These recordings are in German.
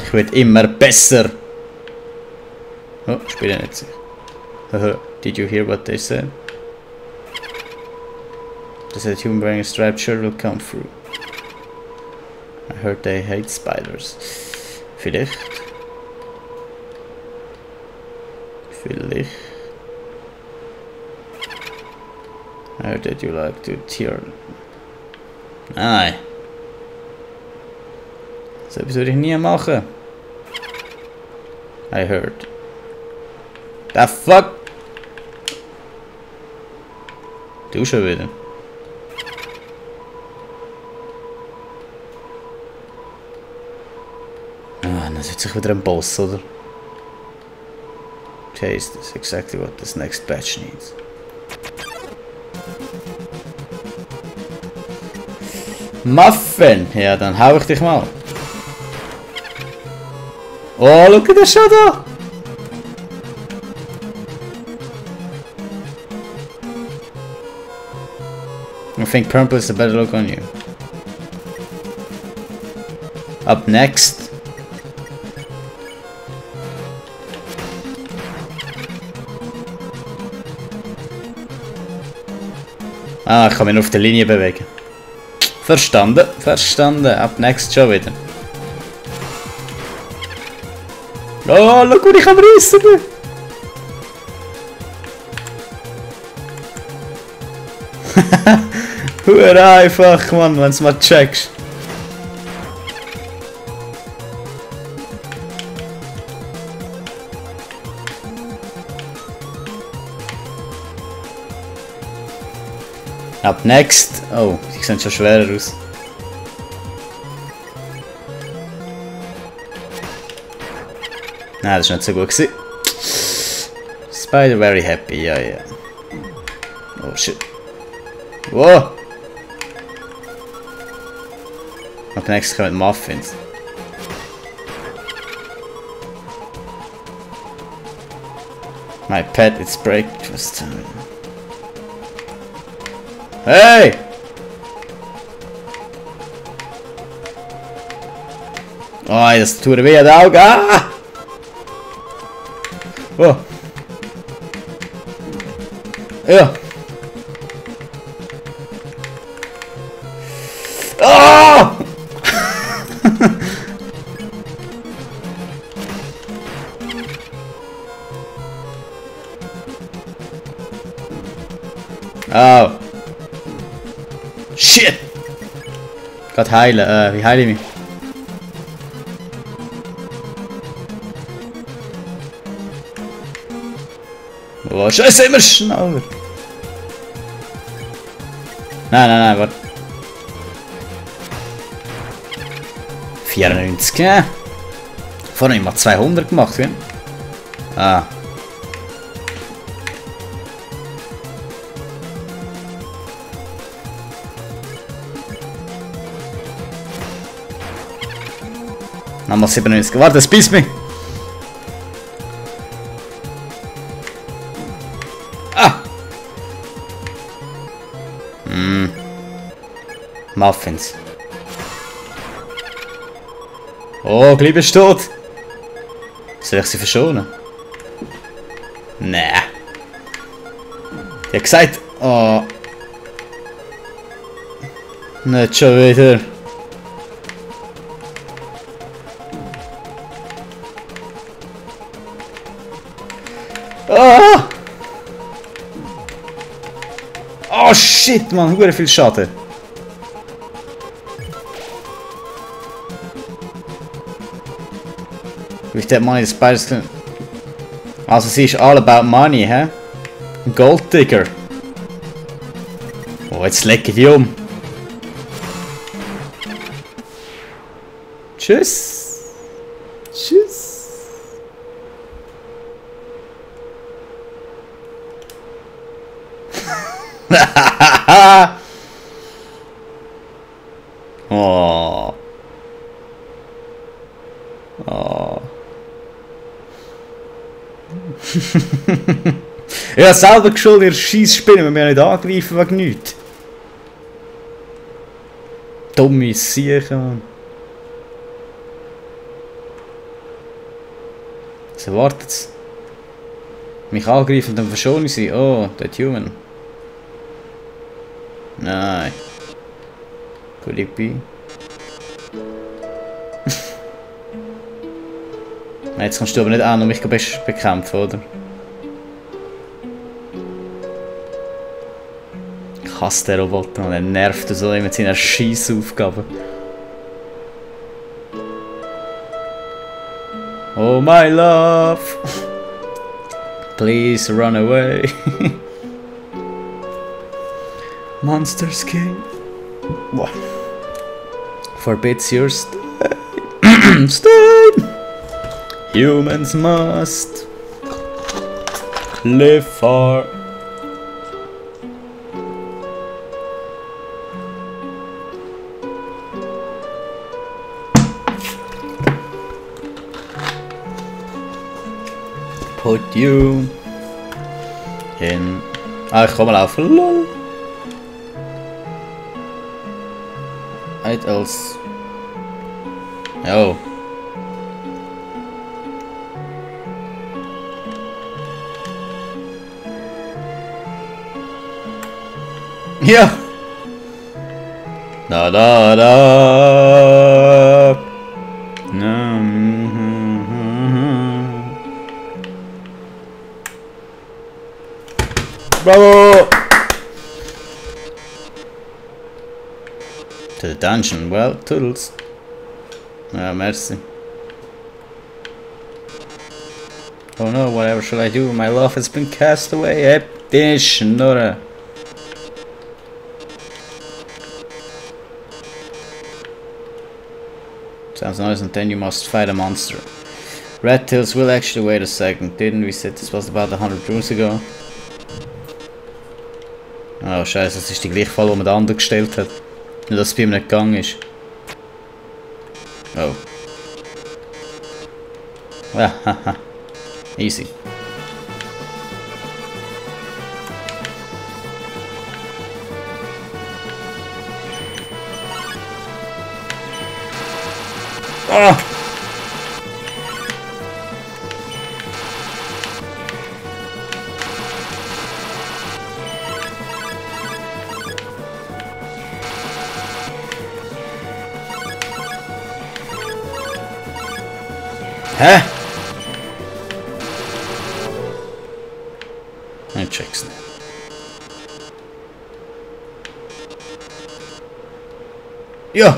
Ich werde immer besser. Oh, ich spiele nicht sicher. Did you hear what they said? They said human wearing a striped shirt will come through. I heard they hate spiders. Vielleicht. Vielleicht. I heard that you like to tear. Nein. So etwas würde ich nie machen. I heard. The fuck? Du schon wieder. Ah, dann sitzt sich wieder ein Boss, oder? Taste is exactly what this next batch needs. Muffin! Ja, dann hau ich dich mal. Oh, look at the shot da! I think purple is a better look on you. Up next. Ah, ich kann mich nur auf der Linie bewegen. Verstanden, verstanden. Up next schon wieder. Oh, schau, wie ich kann reissen bin. Hure einfach, Mann, wenn du mal checkst. Up next. Oh, die sehen schon schwerer aus. Nein, das war nicht so gut gewesen. Spider very happy, ja, ja. Oh shit. Wow! Up next kommen Muffins. My pet, it's breakfast time. Hey! Oh, das tut weh an den Augen. Ah! Oh! Ja! Oh! Oh! Shit! Gott heilen, wie heile ich mich? Oh, Scheiße, immer schneller! Nein, nein, nein, warte. 94, ja? Vorhin habe ich mal 200 gemacht, gell? Ah. Nochmal 97. Warte, das beißt mich! Ah! Muffins. Oh, gleich bist du tot! Soll ich sie verschonen? Nee. Die hat gesagt... Oh. Nicht schon wieder. Ah! Oh shit, man, hure viel Schaden. With that money, the spiders can... Also sie ist all about money, hä? Gold Digger. Oh, jetzt lecke ich die um. Tschüss. Tschüss. Oh. Oh. Ich habe selber geschuld, ihr scheiß Spinnen, wir haben nicht angegriffen wegen nichts. Dumme Siechen, Mann. Was erwartet's? Mich angreifen und dann verschone ich sie. Oh, that human. Nein. Could it be? Jetzt kannst du aber nicht an und mich bekämpfen, oder? Ich hasse den Roboter und er nervt so mit seiner Scheissaufgabe. Oh my love! Please run away! Monsters King! What? Forbids your stay! Stay! Humans must live far. Put you in. Ah, ich kann mal laufen. Lol. Halt als. Jo. Ja. Da da da. Bravo! To the dungeon. Well, toodles. Merci. Oh no, whatever shall I do? My love has been cast away. Dish, Nora. Sounds nice, and then you must fight a monster. Red Tails will actually wait a second. Didn't we say this was about 100 runes ago? Oh scheiße, das ist die gleiche Fall, die man den anderen gestellt hat. Nur dass es bei ihm nicht gegangen ist. Oh. Ja, haha. Easy. Ah! Hä? Ich check's nicht. Ja!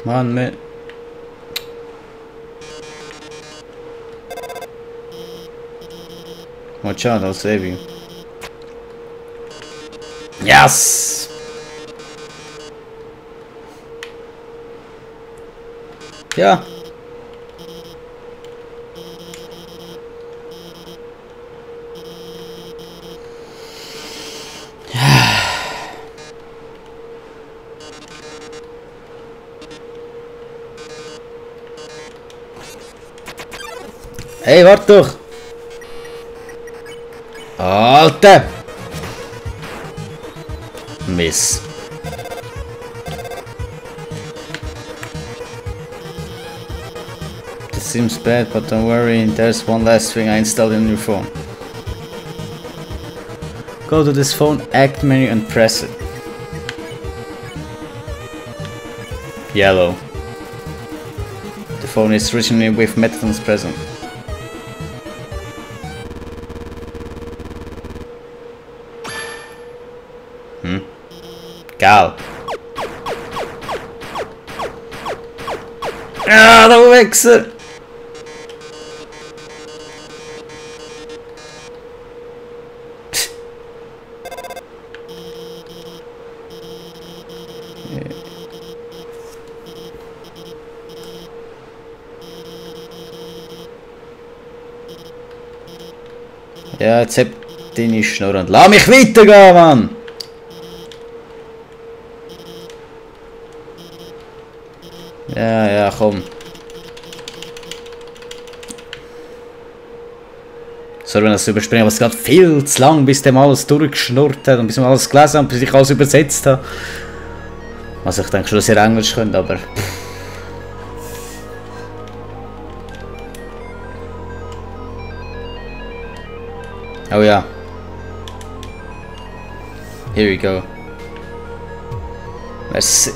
Mann, mit. Watch out, I'll save you. Yes! Ja. Hey, warte doch! Alter! Miss. This seems bad, but don't worry, there's one last thing I installed in your phone. Go to this phone, act menu and press it. Yellow. The phone is originally with metals present. Gal. Ah, der Wichser! Ja, jetzt hab deine Schnurr und lass mich weitergehen, Mann! Ja, ja, komm. Sorry, wenn das überspringen, aber es geht viel zu lang, bis dem alles durchgeschnurrt hat und bis wir alles gelesen haben, bis ich alles übersetzt habe. Also ich denke schon, dass ihr Englisch könnt, aber... Oh ja. Here we go. Merci.